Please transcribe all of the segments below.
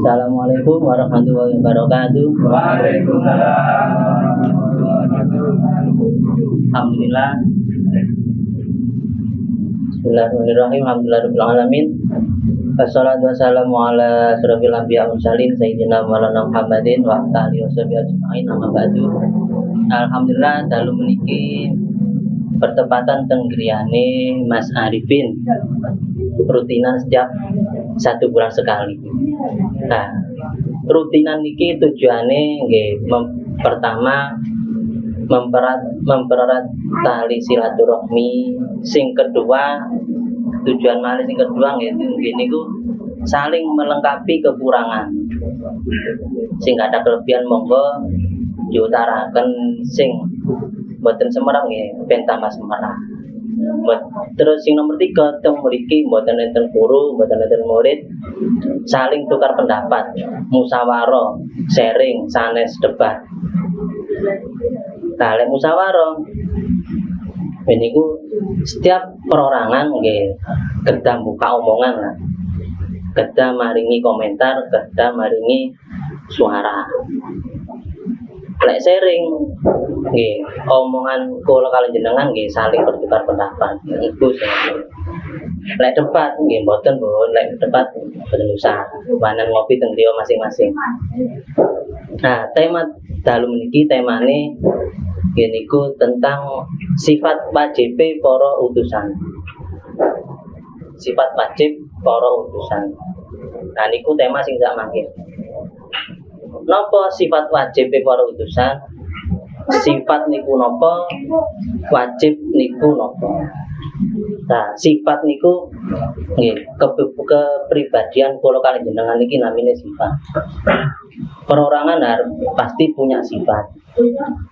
Assalamualaikum warahmatullahi wabarakatuh. Waalaikumsalam. Alhamdulillah. Bismillahirrahmanirrahim. Alhamdulillahirabbil alamin. Wassalatu wassalamu ala asyrofil anbiya'i wal mursalin sayyidina Maulana Muhammadin wa alihi washabihi ajmain. Amma ba'du. Alhamdulillah dalu meniki pertempatan teng griyane Mas Arifin. Rutinan setiap 1 bulan sekali. Nah, rutinan niki tujuane nggih pertama mempererat tali silaturahmi, sing kedua tujuan malih sing kedua nggih niku saling melengkapi kekurangan. Sing ada kelebihan monggo diutaraken, sing mboten semerang nggih ben tambah semerang. Terus sing nomor 3 teng mriki mboten enten guru, mboten enten murid, saling tukar pendapat, musyawarah, sharing, sanes debat. Nah, lek musyawarah niku setiap perorangan nggih kedah buka omongan lah. Kedah maringi komentar, kedah maringi suara. Lek sharing nggih omongan kula kaliyan jenengan nggih saling bertukar pendapat. Iku sing lek debat nggih mboten lek debat mboten usah. Panen ngopi teng griya masing-masing. Nah, tema dalu meniki temane niku tentang sifat wajib para utusan. Sifat wajib para utusan. Nah, niku tema sing sak mangke. Napa sifat wajib para utusan? Sifat niku napa? Wajib niku napa? Nah, sifat niku nggih kepribadian kula kaliyan jenengan iki namine sifat. Perorangan pasti punya sifat.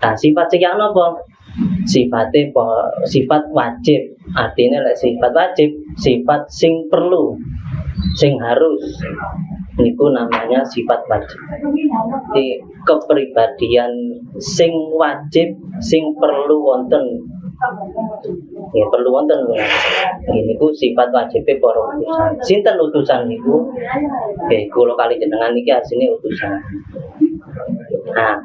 Nah, sifat sing napa? Sifat wajib. Artinya lek sifat wajib, sifat sing perlu, sing harus. Niku namanya sifat wajib. Di kepribadian sing wajib, sing perlu wonten. Ya perlu wonten. Niku sifat wajib para utusan. Sinten utusan niku? Nggih, kula kali jenengan niki asline utusan. Nah,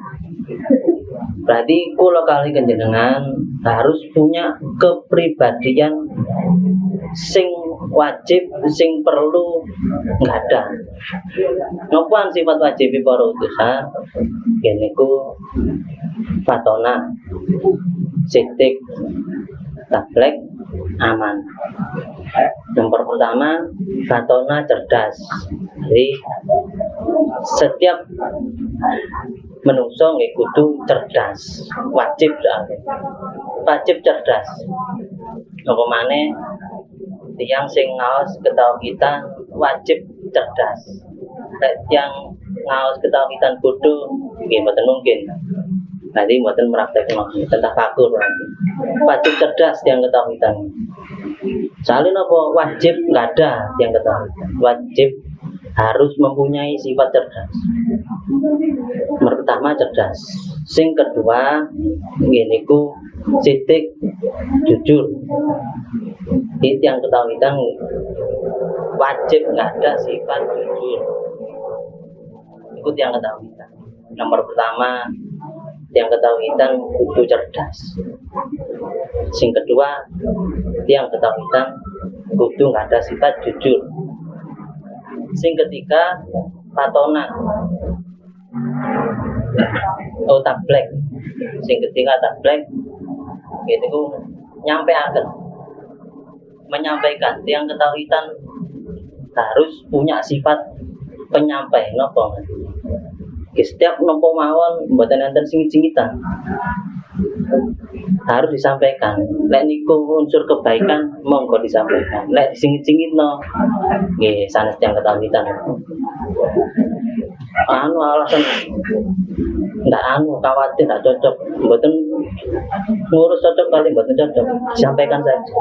berarti kula kali jenengan harus punya kepribadian sing wajib, sing perlu ngada. Nopan sifat wajib para utusan? Niku fatona, sitik, tablek, aman. Nomor pertama, fatona cerdas. Jadi setiap menungso nggih kudu cerdas, wajib soalnya. Wajib cerdas. Apa maneh tiyang sing ngaos ketauhidan wajib cerdas. Lek tiyang ngaos ketauhidan bodoh nggih mboten mungkin. Nanti mboten praktekno tentang fakur. Wajib cerdas tiyang ketauhidan. Soalnya napa wajib enggak ada tiyang ketauhidan. Wajib harus mempunyai sifat cerdas. Pertama cerdas. Sing kedua niku sitik jujur. Itu yang ketahuitan wajib nggak ada sifat jujur. Ikut yang ketahuitan. Nomor pertama yang ketahuitan kudu cerdas. Sing kedua yang ketahuitan kudu nggak ada sifat jujur. Sing ketiga patona. Oh, tablek. Sing ketiga tablek. Itu menyampaikan yang ketahuitan harus punya sifat penyampai nopo. Setiap nopo mawon mboten enten singit-singitan. Harus disampaikan. Lek niku unsur kebaikan monggo disampaikan. Lek disingit-singitno nggih sanes yang ketahuitan. Alasan nggak khawatir nggak cocok, mboten ngurus cocok kali mboten cocok, sampaikan saja.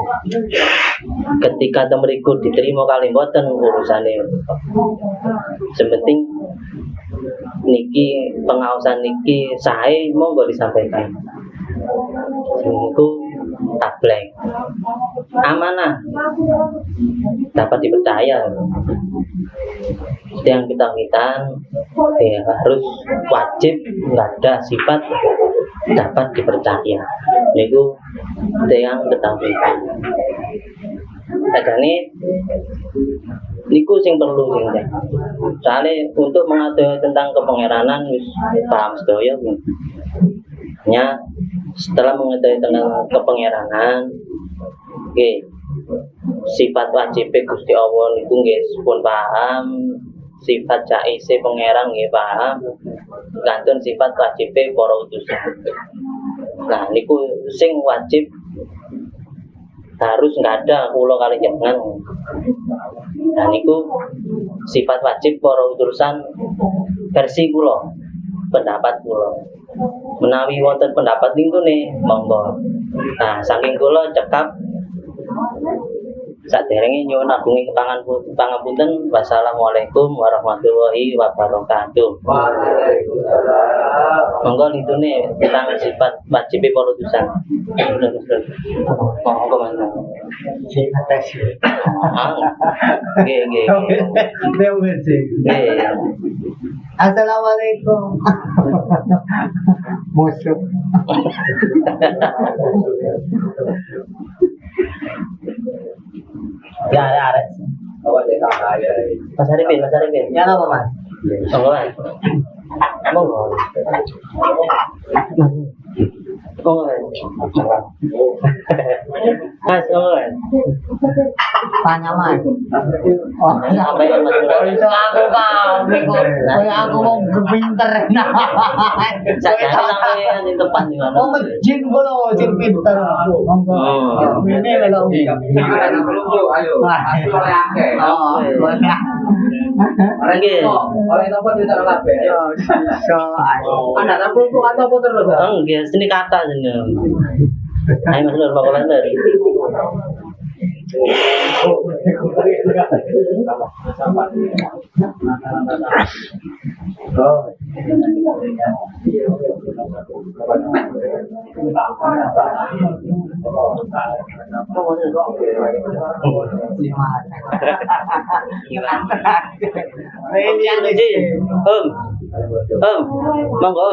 Ketika temeriku diterima kali mboten urusane. Sepenting niki pengawasan niki sae monggo disampaikan. Niku tablek. Amanah dapat dipercaya. Yang kita minta ya harus wajib nggak ada sifat dapat dipercaya. Itu yang ketampilan. Adane niku sing perlu sing. Soalnya untuk mengatur tentang kepangeranan wis paham sedaya. Nya setelah mengetahui tentang kepangeranan, nggih sifat wajib Gusti Allah niku nggih pun paham, sifat jaise pangeran nggih paham, kantun sifat wajib para utusan. Nah niku sing wajib harus nggak ada kula kali jenengan. Nah niku sifat wajib para utusan versi kula, pendapat kula. Menawi wonten pendapat niku nih monggo. Nah saking kula cekap saderenge nyuwun agung pangapunten. Wassalamualaikum warahmatullahi wabarakatuh. Waalaikumsalam. Monggo ditune tentang sifat wajib para utusan. Monggo Mas. Terima kasih. Nggih. Terima kasih. Nggih. Assalamualaikum. Musuh. Ya ada. Awak tak tahu ya. Mas Arifin. Ya apa mas? Monggo Mas. Monggo. Mas, monggo. Tanya mas. Oh, Sampai Mas. itu aku kau, aku mau pinter. Saya sampai yang di depan juga. Oh, jin bolo, jin pinter. Ini belum. Ada peluru, ayo. Aku oleh akeh. Oh, boleh. Orang gitu. Oleh nopo tidak labe. Ayo. So, Anda tak peluru atau apa terus? Enggak, sini kata sini. Ayo Mas Nur, Pak Komander. Monggo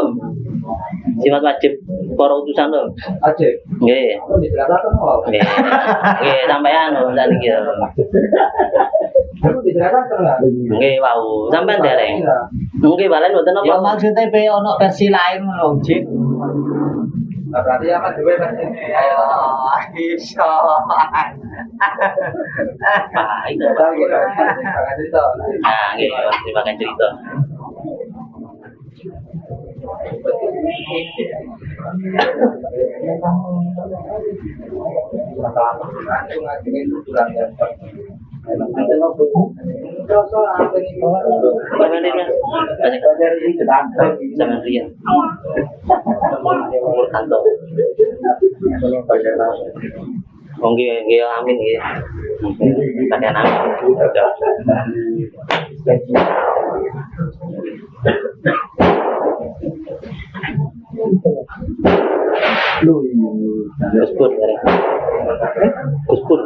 sifat wajib para utusan Om. Aja. Nggih. Kok dijelaskan kok? Nggih, sampean Om niki. Kok dijelaskan enggak? Nggih, wau. Sampean dereng. Nggih, balen mboten ya apa. maksudnya be ono versi lain loh, Jin. Nah, berarti apa dhewe pas ini? Ayo. Iso. Ah, itu. Tahu gitu. Jangan cerita. Nah, nggih, terima kasih cerita. Jangan rian. Kantor. Nggih, amin nggih. Pakaian amin. Guspur bareng. Guspur.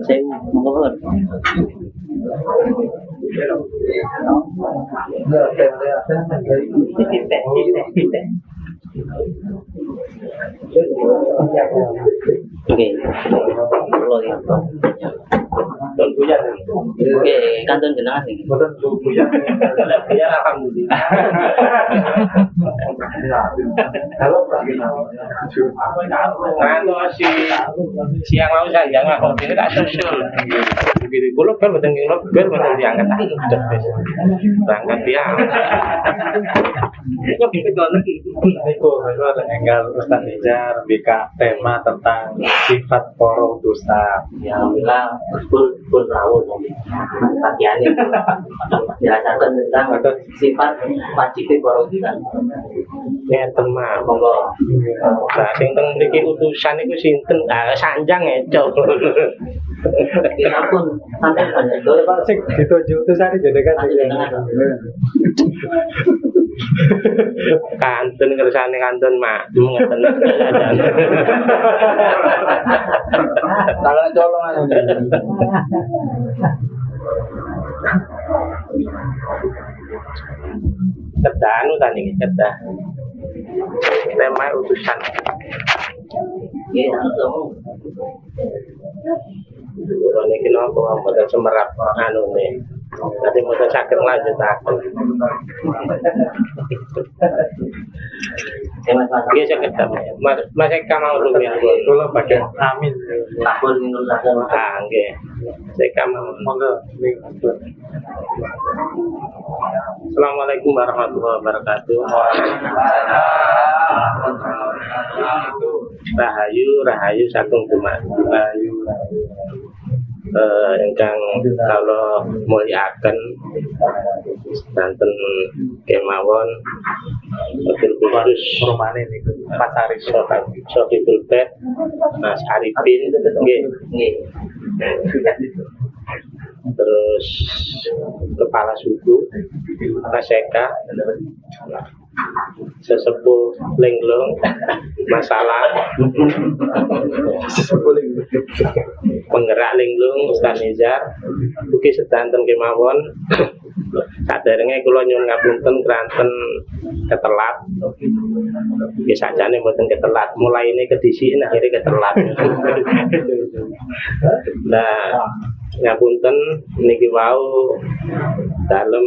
Saya mau Oke, Kantun Buyan. Oke, kantun jenengan iki. Mboten Buyan. Ya alhamdulillah. Kalau anu siang mau saya ngakon ini tak susul. Begitu kulo kan mboten ngobel mboten diangkat. Berangkat dia. Niku enggal Ustaz Nijar bika tema tentang sifat para utusan. Ya alhamdulillah pun rawuh kajiane jelaskan tentang sifat wajib para utusan. Ngeten mah. Monggo. Nah, sing teng mriki utusan iku sinten? Ah, sanjang ecok. Ya ampun, sampai banyak dole Pak. Sing dituju utusan jenengan. Kantun kersane kantun mak. Ngeten. Tangan colong aja. Cerdah anu tadi cerdah. Tema utusan. Ya, langsung. Kalau ini kenapa mboten semerap anu nih. Nanti mboten saged lanjutaken. Mas Mas. Iya saged Mas Eka mau dulu ya. Kula bagian amin. Tahun ini urusan Ah nggih. Eka mau monggo. Assalamualaikum warahmatullahi wabarakatuh. Rahayu saking Demak. Ingkang kalau muliaken danten kemawon betul khusus rumane niku Pasari Sofibul Bed Mas Arifin nggih. Terus kepala suku Mas Eka, sesepuh Linglung masalah penggerak Linglung Ustaz Nizar ugi sedanten kemawon. Saderenge kula nyuwun ngapunten kranten ketelat. Ya sakjane mboten ketelat, mulaine kedisikin akhirnya ketelat. Nah, ngapunten niki wau dalem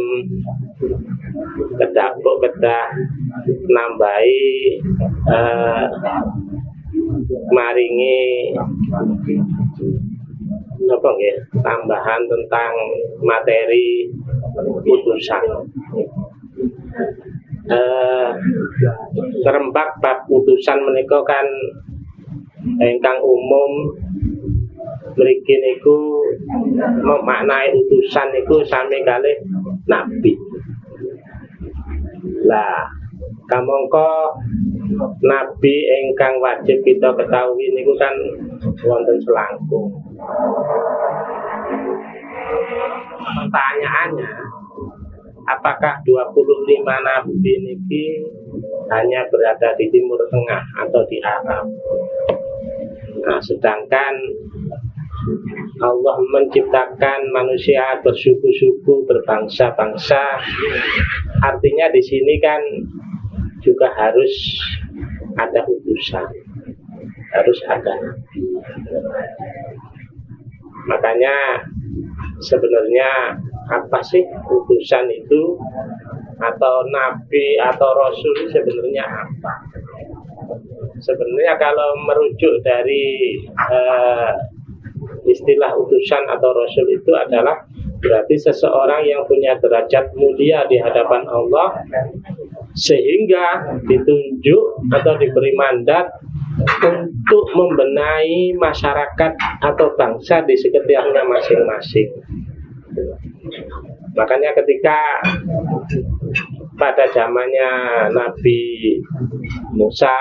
kedah nambahi maringi napa nggih tambahan tentang materi utusan. Serempak bab utusan menika kan ingkang umum mriki niku memaknai utusan niku sami kalih nabi. Lah kamangka nabi ingkang wajib kita ketahui niku kan wonten selangkung. Pertanyaannya, apakah 25 nabi niki hanya berada di Timur Tengah atau di Arab? Nah, sedangkan Allah menciptakan manusia bersuku-suku, berbangsa-bangsa, artinya di sini kan juga harus ada utusan, harus ada nabi. Makanya sebenarnya apa sih utusan itu, atau nabi atau rasul sebenarnya apa? Sebenarnya kalau merujuk dari istilah utusan atau rasul itu adalah berarti seseorang yang punya derajat mulia di hadapan Allah sehingga ditunjuk atau diberi mandat untuk membenahi masyarakat atau bangsa di sekitarnya masing-masing. Makanya ketika pada zamannya Nabi Musa,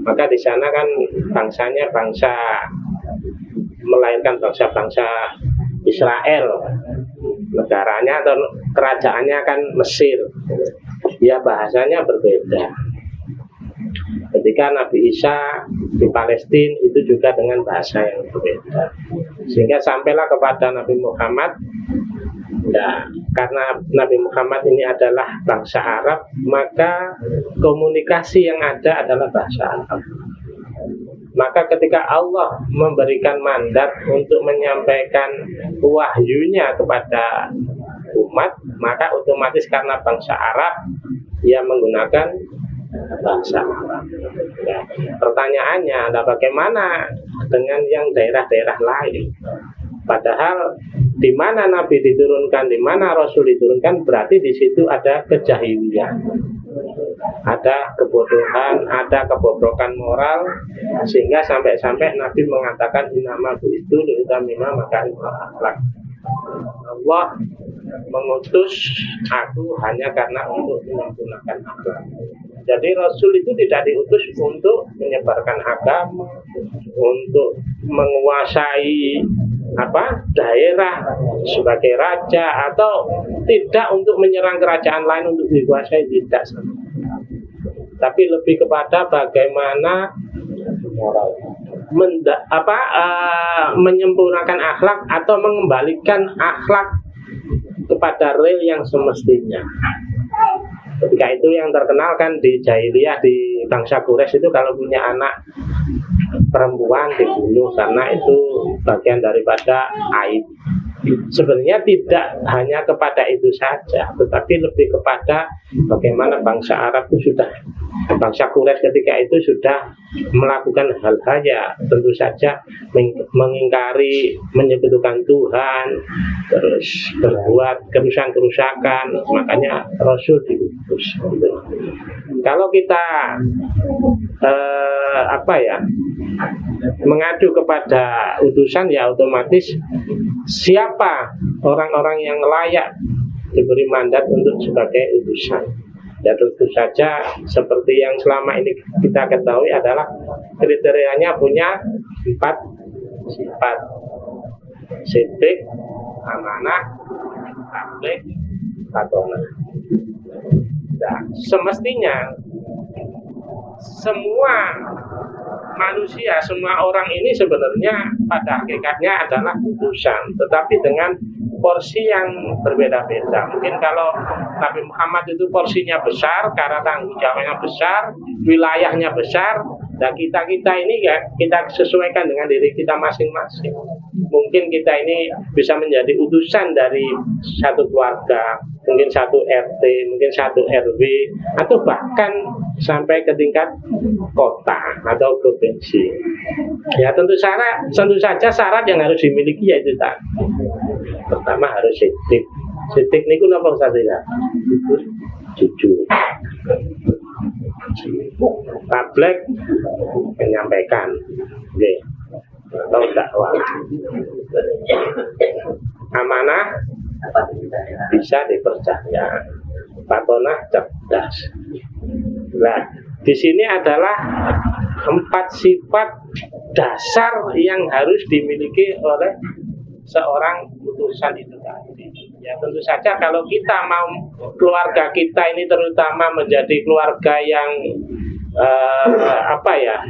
maka di sana kan bangsanya bangsa melahirkan bangsa-bangsa Israel, negaranya atau kerajaannya kan Mesir. Ya bahasanya berbeda. Ketika Nabi Isa di Palestina itu juga dengan bahasa yang berbeda. Sehingga sampailah kepada Nabi Muhammad. Nah, karena Nabi Muhammad ini adalah bangsa Arab, maka komunikasi yang ada adalah bahasa Arab. Maka ketika Allah memberikan mandat untuk menyampaikan wahyunya kepada umat, maka otomatis karena bangsa Arab, ia menggunakan bahasa Arab. Ya, pertanyaannya adalah bagaimana dengan yang daerah-daerah lain? Padahal di mana Nabi diturunkan, di mana Rasul diturunkan, berarti di situ ada kejahilian, ada kebodohan, ada kebobrokan moral, sehingga sampai-sampai Nabi mengatakan innama bu'istu liutammima makarimul akhlak. Allah mengutus aku hanya karena untuk menyempurnakan akhlak. Jadi Rasul itu tidak diutus untuk menyebarkan agama, untuk menguasai daerah sebagai raja, atau tidak untuk menyerang kerajaan lain untuk dikuasai, tidak. Tapi lebih kepada bagaimana menyempurnakan akhlak atau mengembalikan akhlak kepada real yang semestinya. Ketika itu yang terkenal kan di jahiliyah, di bangsa Quraisy itu kalau punya anak perempuan dibunuh karena itu bagian daripada aib. Sebenarnya tidak hanya kepada itu saja, tetapi lebih kepada bagaimana bangsa Arab itu bangsa Quraisy ketika itu sudah melakukan hal-hal ya tentu saja mengingkari, menyekutukan Tuhan, terus berbuat kerusakan-kerusakan. Makanya Rasul diutus. Kalau kita mengadu kepada utusan, ya otomatis siapa orang-orang yang layak diberi mandat untuk sebagai utusan. Ya tentu saja seperti yang selama ini kita ketahui adalah kriterianya punya 4 sifat: siddiq, amanah, tabligh, batonah. Nah, semestinya semua manusia, semua orang ini sebenarnya pada hakikatnya adalah utusan, tetapi dengan porsi yang berbeda-beda. Mungkin kalau Nabi Muhammad itu porsinya besar karena tanggung jawabnya besar, wilayahnya besar, dan kita ini ya kita sesuaikan dengan diri kita masing-masing. Mungkin kita ini bisa menjadi utusan dari satu keluarga, mungkin satu RT, mungkin satu RW, atau bahkan sampai ke tingkat kota atau provinsi. Ya tentu saja syarat yang harus dimiliki yaitu tadi. Pertama harus siddiq. Siddiq niku napa Ustaz ya? Jujur. Tabligh menyampaikan. Nggih. Atau dakwah. Amanah bisa dipercaya. Batonah cerdas. Nah, di sini adalah 4 sifat dasar yang harus dimiliki oleh seorang utusan itu tadi. Ya tentu saja kalau kita mau keluarga kita ini terutama menjadi keluarga yang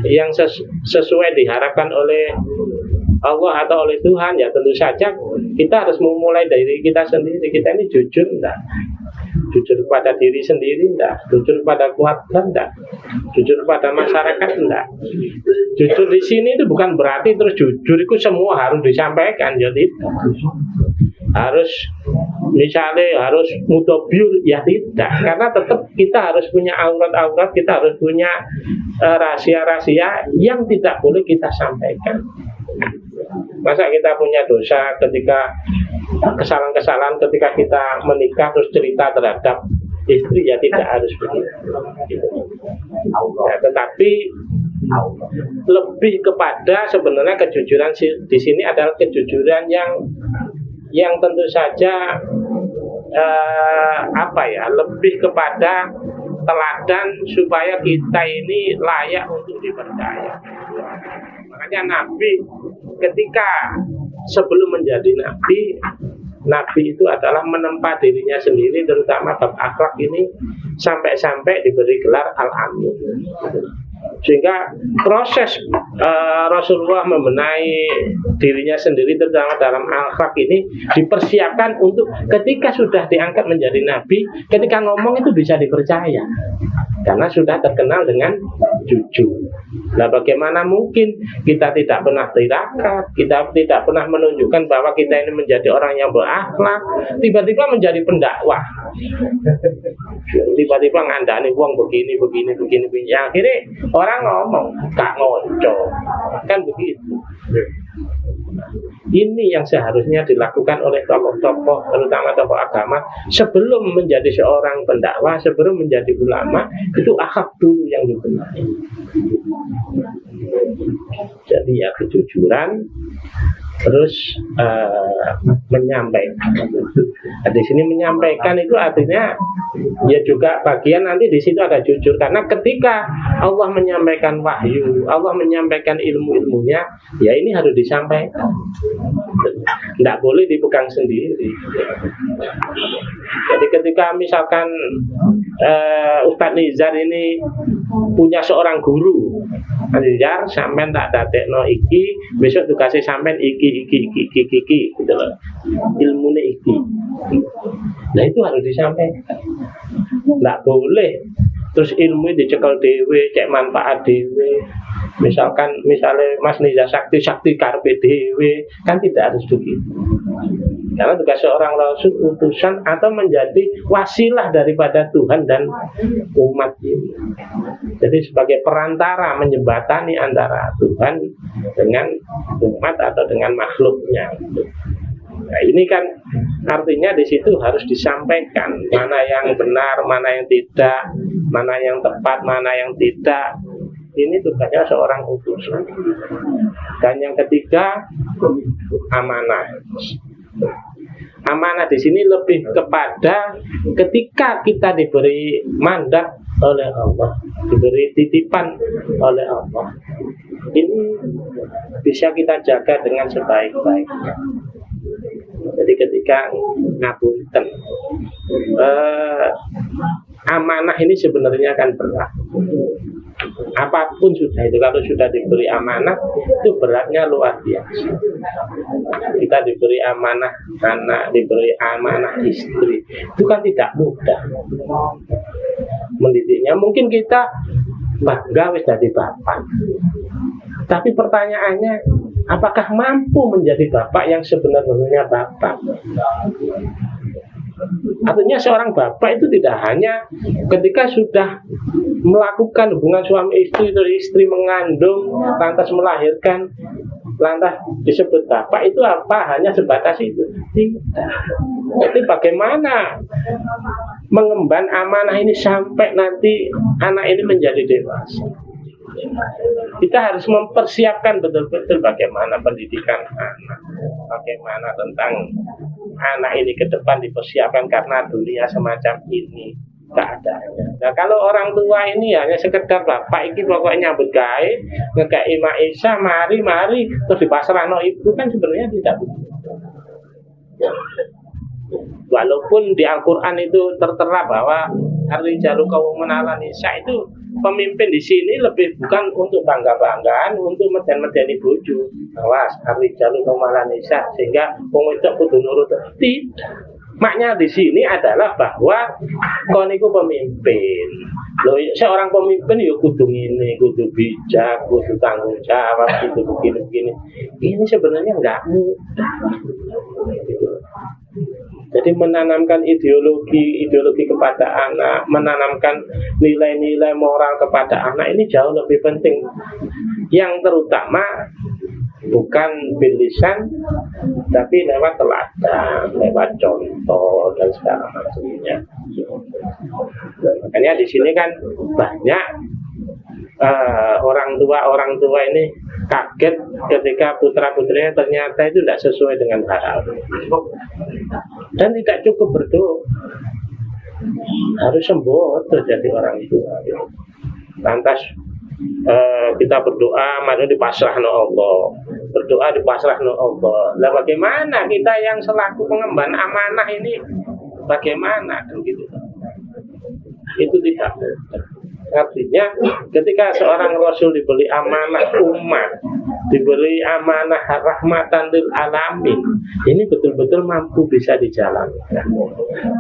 yang sesuai diharapkan oleh Allah atau oleh Tuhan, ya tentu saja kita harus memulai dari kita sendiri. Kita ini jujur enggak? Jujur kepada diri sendiri enggak? Jujur kepada keluarga enggak? Jujur kepada masyarakat enggak? Jujur di sini itu bukan berarti terus jujur itu semua harus disampaikan, jadi harus misalnya harus mutobiur, ya tidak, karena tetap kita harus punya aurat-aurat, kita harus punya rahasia-rahasia yang tidak boleh kita sampaikan. Masa kita punya dosa ketika kesalahan-kesalahan ketika kita menikah terus cerita terhadap istri, ya tidak harus begitu. Ya, tetapi lebih kepada sebenarnya kejujuran di sini adalah kejujuran yang tentu saja lebih kepada teladan supaya kita ini layak untuk dipercaya. Makanya Nabi ketika sebelum menjadi Nabi itu adalah menempa dirinya sendiri, terutama bab akhlak ini sampai-sampai diberi gelar Al-Amin. Sehingga proses Rasulullah membenahi dirinya sendiri terutama dalam akhlak ini dipersiapkan untuk ketika sudah diangkat menjadi nabi, ketika ngomong itu bisa dipercaya karena sudah terkenal dengan jujur. Nah, bagaimana mungkin kita tidak pernah tirakat, kita tidak pernah menunjukkan bahwa kita ini menjadi orang yang berakhlak, tiba-tiba menjadi pendakwah, tiba-tiba ngandani uang begini, ya, akhirnya orang ngomong, gak ngoco, kan begitu. Ini yang seharusnya dilakukan oleh tokoh-tokoh, terutama tokoh agama, sebelum menjadi seorang pendakwah, sebelum menjadi ulama, itu akhlak dulu yang dibenahi. Jadi ya kejujuran, terus menyampaikan. Nah, di sini menyampaikan itu artinya ya juga bagian nanti di situ ada jujur, karena ketika Allah menyampaikan wahyu, Allah menyampaikan ilmu-ilmunya, ya ini harus disampaikan. Tidak boleh dipegang sendiri. Jadi ketika misalkan Ustadz Nizar ini punya seorang guru, Nizar sampean tak dadekno iki, besok tugasnya sampean iki gitu loh. Ilmune iki. Nah itu harus disampaikan. Tidak boleh terus ilmu dicekel dewe, cek manfaat dewe. Misalnya Mas Nizar sakti karpe dewe, kan tidak harus begitu. Karena tugas seorang rasul utusan atau menjadi wasilah daripada Tuhan dan umat ini. Jadi sebagai perantara menjembatani antara Tuhan dengan umat atau dengan makhluknya. Nah, ini kan artinya di situ harus disampaikan mana yang benar, mana yang tidak, mana yang tepat, mana yang tidak. Ini tugasnya seorang utusan. Dan yang ketiga, amanah. Amanah di sini lebih kepada ketika kita diberi mandat oleh Allah, diberi titipan oleh Allah, ini bisa kita jaga dengan sebaik-baiknya. Jadi ketika ngapunten, amanah ini sebenarnya kan berat. Apapun sudah itu, kalau sudah diberi amanah itu beratnya luar biasa. Kita diberi amanah anak, diberi amanah istri, itu kan tidak mudah mendidiknya. Mungkin kita bangga wis jadi bapak, tapi pertanyaannya, apakah mampu menjadi bapak yang sebenarnya bapak? Artinya seorang bapak itu tidak hanya ketika sudah melakukan hubungan suami istri, terus istri mengandung, lantas melahirkan, lantas disebut bapak, itu apa? Hanya sebatas itu? Tidak. Jadi bagaimana mengemban amanah ini sampai nanti anak ini menjadi dewasa? Kita harus mempersiapkan betul-betul bagaimana pendidikan anak, bagaimana tentang anak ini ke depan dipersiapkan, karena dunia semacam ini keadaannya. Nah, kalau orang tua ini hanya sekedar bapak ini pokoknya nyambut gawe, ngekei Maisa, mari terus dipasrahno ibu, kan sebenarnya tidak begitu. Walaupun di Al-Quran itu tertera bahwa ar-rijalu qawwamun 'alan nisa, itu pemimpin di sini lebih bukan untuk bangga-banggaan, untuk meden-medeni bojo. Awas, ar-rijalu qawwamun 'alan nisa, sehingga wong wedok kudu nurut. Tidak. Maknya di sini adalah bahwa kon iku pemimpin. Loh, seorang pemimpin ya kudu ngene, kudu bijak, kudu tanggung jawab, kudu begini. Ini sebenarnya enggak mudah. Jadi menanamkan ideologi kepada anak, menanamkan nilai-nilai moral kepada anak ini jauh lebih penting. Yang terutama bukan bil lisan, tapi lewat teladan, lewat contoh dan segala macamnya. Makanya di sini kan banyak orang tua ini kaget ketika putra-putrinya ternyata itu tidak sesuai dengan harapan dan tidak cukup berdoa, harus sembuh jadi orang tua. Lantas kita berdoa, mari dipasrahno Allah, berdoa dipasrahno Allah. Lah bagaimana kita yang selaku pengemban amanah ini, bagaimana kan gitu? Itu tidak mudah. Artinya ketika seorang Rasul diberi amanah umat, diberi amanah rahmatan lil alamin, ini betul-betul mampu bisa dijalankan.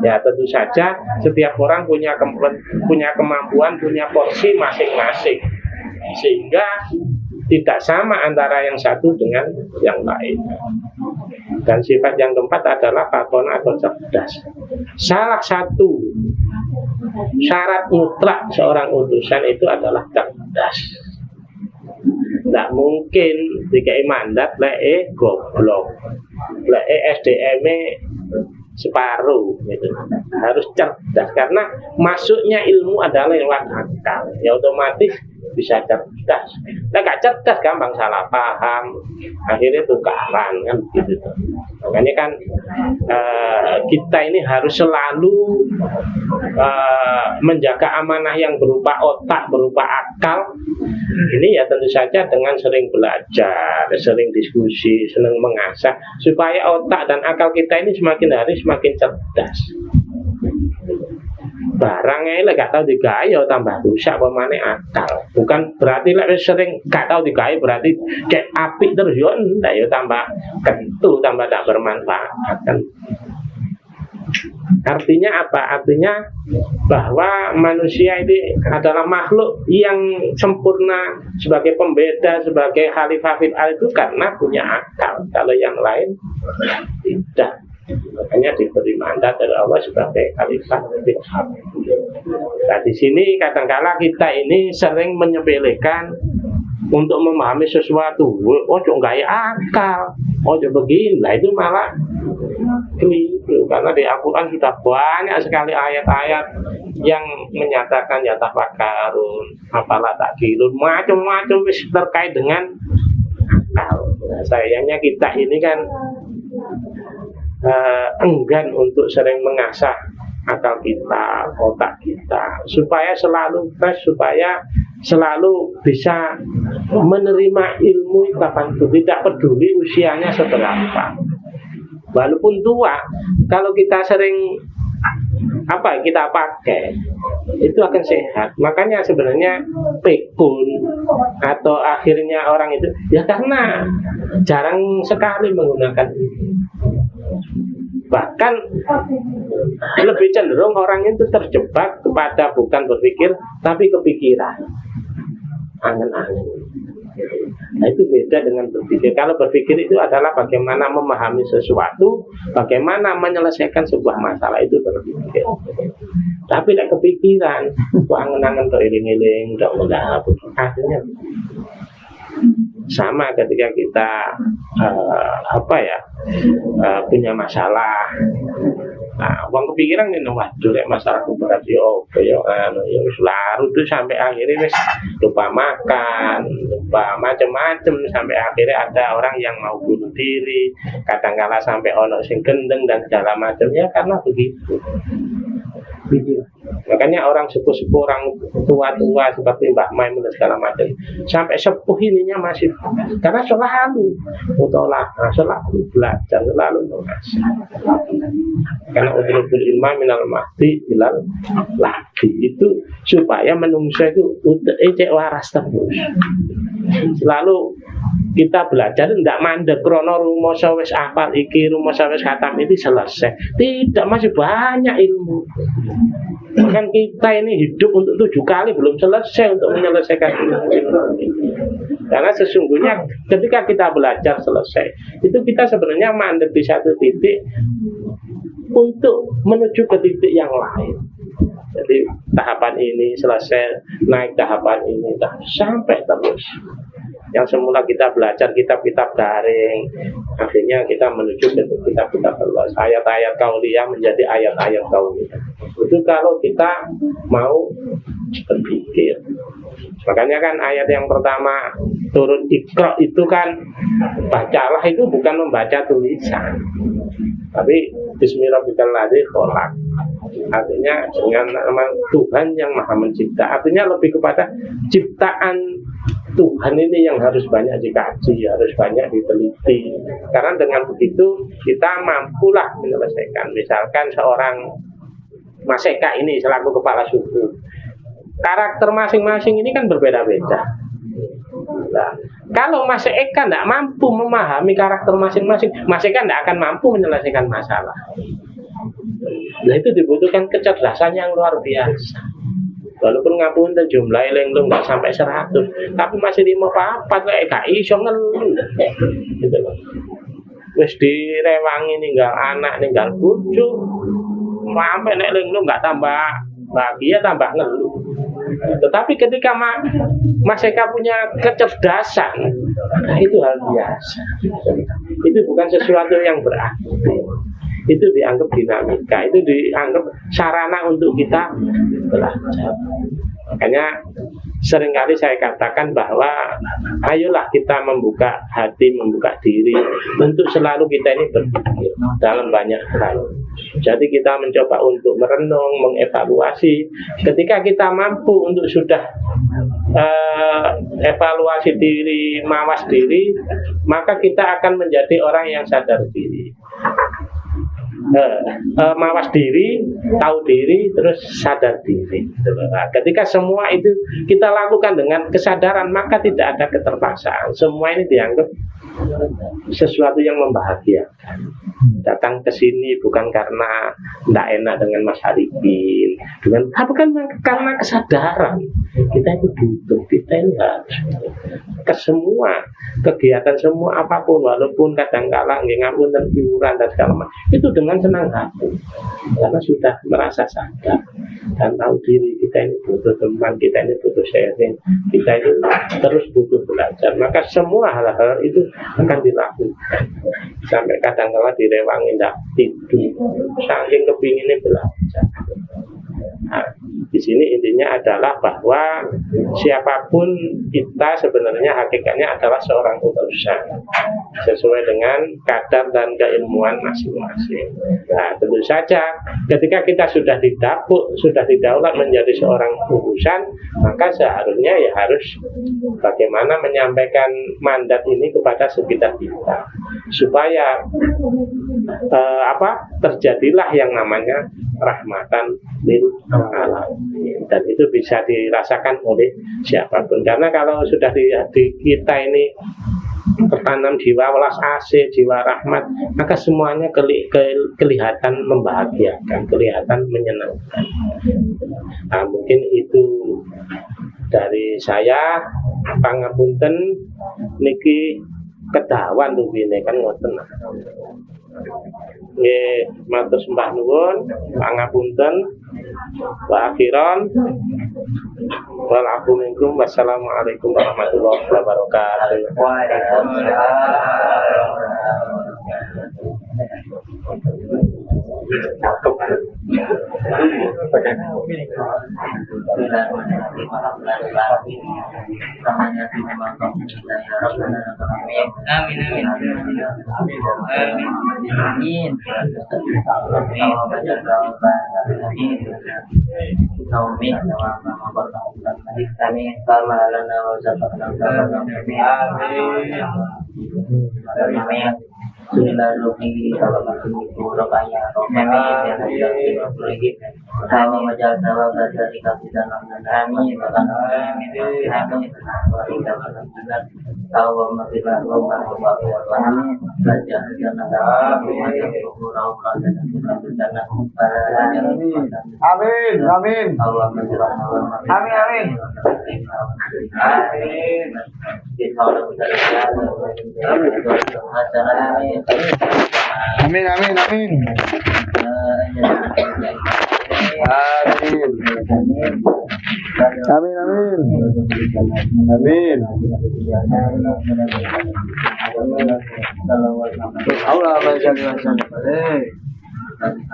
Ya tentu saja setiap orang punya kemampuan, punya porsi masing-masing, sehingga tidak sama antara yang satu dengan yang lain. Dan sifat yang keempat adalah fatona atau cerdas. Salah satu syarat mutlak seorang utusan itu adalah cerdas. Tidak mungkin dikai mandat goblok, SDM separuh gitu. Harus cerdas karena masuknya ilmu adalah lewat akal. Ya otomatis bisa cerdas. Gak cerdas gampang salah paham, akhirnya tukaran kan gitu. Makanya kan kita ini harus selalu menjaga amanah yang berupa otak, berupa akal. Ini ya tentu saja dengan sering belajar, sering diskusi, sering mengasah supaya otak dan akal kita ini semakin hari semakin cerdas. Barangnya gak tahu digawe tambah rusak pemane akal. Bukan berarti sering gak tahu digawe berarti kayak apik terus yo ndak yo tambah kentu, tambah tak bermanfaat kan. Artinya apa? Artinya bahwa manusia ini adalah makhluk yang sempurna sebagai pembeda, sebagai khalifah fil ardh itu karena punya akal. Kalau yang lain tidak. Makanya diberi mandat dari Allah sebagai khalifah fil ardh. Nah di sini kadang-kala kita ini sering menyepelekan untuk memahami sesuatu. Oh cuma gaya akal, oh coba begini. Nah itu malah keliru karena di Al-Quran sudah banyak sekali ayat-ayat yang menyatakan ya tafakkarun, apalah takilun, macam-macam terkait dengan akal. Nah, sayangnya kita ini kan enggan untuk sering mengasah akal kita, otak kita, supaya selalu fresh, supaya selalu bisa menerima ilmu kapanpun, tidak peduli usianya seberapa. Walaupun tua, kalau kita sering kita pakai, itu akan sehat. Makanya sebenarnya pikun atau akhirnya orang itu ya karena jarang sekali menggunakan ini. Bahkan lebih cenderung orang itu terjebak kepada bukan berpikir tapi kepikiran, angen-angen. Nah itu beda dengan berpikir. Kalau berpikir itu adalah bagaimana memahami sesuatu, bagaimana menyelesaikan sebuah masalah, itu berpikir. Tapi tidak kepikiran, angen-angen teriling-iling, tidak akhirnya sama ketika kita punya masalah. Nah, uang kepikiran ini waduh masalah berat yo larut tuh sampai akhirnya wis lupa makan, lupa macam-macam sampai akhirnya ada orang yang mau bunuh diri, kadang-kala sampai ono sing gendeng dan segala macamnya karena begitu. Makanya orang sepuh-sepuh, orang tua-tua seperti Mbak Maimun dan segala macam sampai sepuh ininya masih karena selalu mutolak, selalu belajar, selalu mengasah. Karena udrubul ilma minal mahdi ilal lahdi itu supaya manusia itu cek waras terus. Selalu kita belajar tidak mandek krono rumoso wis apal iki, rumoso wis khatam itu selesai. Tidak, masih banyak ilmu. Bahkan kita ini hidup untuk 7 kali belum selesai untuk menyelesaikan ilmu. Karena sesungguhnya ketika kita belajar selesai, itu kita sebenarnya mandek di satu titik untuk menuju ke titik yang lain. Jadi tahapan ini selesai, naik tahapan ini sampai terus. Yang semula kita belajar kitab-kitab daring, akhirnya kita menuju ke kitab-kitab Allah. Ayat-ayat kauliyah menjadi ayat-ayat kauliyah. Itu kalau kita mau berpikir. Makanya kan ayat yang pertama turun Iqra itu kan bacalah itu bukan membaca tulisan, tapi Bismillahirrahmanirrahim kholaq. Artinya dengan nama Tuhan yang Maha Mencipta. Artinya lebih kepada ciptaan Tuhan ini yang harus banyak dikaji, harus banyak diteliti. Karena dengan begitu kita mampulah menyelesaikan. Misalkan seorang Maseka ini selaku kepala suku, karakter masing-masing ini kan berbeda-beda. Nah, kalau Mas Eka tidak mampu memahami karakter masing-masing, Mas Eka tidak akan mampu menyelesaikan masalah. Nah, itu dibutuhkan kecerdasan yang luar biasa. Walaupun ngapunten jumlah eling nggak sampai 100, tapi masih 54 lek gak iso ngelu. Gitu loh. Wis direwangi ninggal anak, ninggal bojo, sampai nek eling nggak tambah bahagia, tambah ngeluh. Tetapi ketika Mas Eka punya kecerdasan, itu hal biasa. Itu bukan sesuatu yang berarti. Itu dianggap dinamika, itu dianggap sarana untuk kita belajar. Makanya seringkali saya katakan bahwa ayolah kita membuka hati, membuka diri untuk selalu kita ini berpikir dalam banyak hal. Jadi kita mencoba untuk merenung, mengevaluasi. Ketika kita mampu untuk sudah evaluasi diri, mawas diri, maka kita akan menjadi orang yang sadar diri. Mawas diri, tahu diri, terus sadar diri. Nah, ketika semua itu kita lakukan dengan kesadaran, maka tidak ada keterpaksaan. Semua ini dianggap sesuatu yang membahagiakan. Datang ke sini bukan karena tidak enak dengan Mas Haripin, bukan karena kesadaran. Kita itu butuh, kita ini harus ke semua kegiatan, semua apapun, walaupun kadang-kala nggak ngapunten iuran dan segala macam, itu dengan senang hati, karena sudah merasa sadar dan tahu diri kita ini butuh teman, kita ini butuh sharing, kita ini terus butuh belajar. Maka semua hal-hal itu akan dilakukan. Sampai kadang-kala direwangi tidak tidur, saking kepinginnya belajar. Nah, di sini intinya adalah bahwa siapapun kita sebenarnya hakikatnya adalah seorang utusan sesuai dengan kadar dan keilmuan masing-masing. Nah, tentu saja ketika kita sudah didapuk, sudah didaulat menjadi seorang utusan, maka seharusnya ya harus bagaimana menyampaikan mandat ini kepada sekitar kita supaya terjadilah yang namanya rahmatan lil alamin, dan itu bisa dirasakan oleh siapapun. Karena kalau sudah di kita ini tertanam jiwa welas asih, jiwa rahmat, maka semuanya kelihatan membahagiakan, kelihatan menyenangkan. Nah, mungkin itu dari saya. Pangapunten niki kedawan rupine kan ngoten. Nggih, matur sembah nuwun, pangapunten. Wa akhiran wal afu minkum. Wassalamualaikum warahmatullahi wabarakatuh. Bismillahirrahmanirrahim. Kalau masih itu rokanya rokanya lagi. Kalau majal tawa dari kapitan kami bahkan kami kalau masih lakukan kami belajar dan Amin, amin. Amin, amin. Amin, amin, amin. Amin, amin. Amin. Allah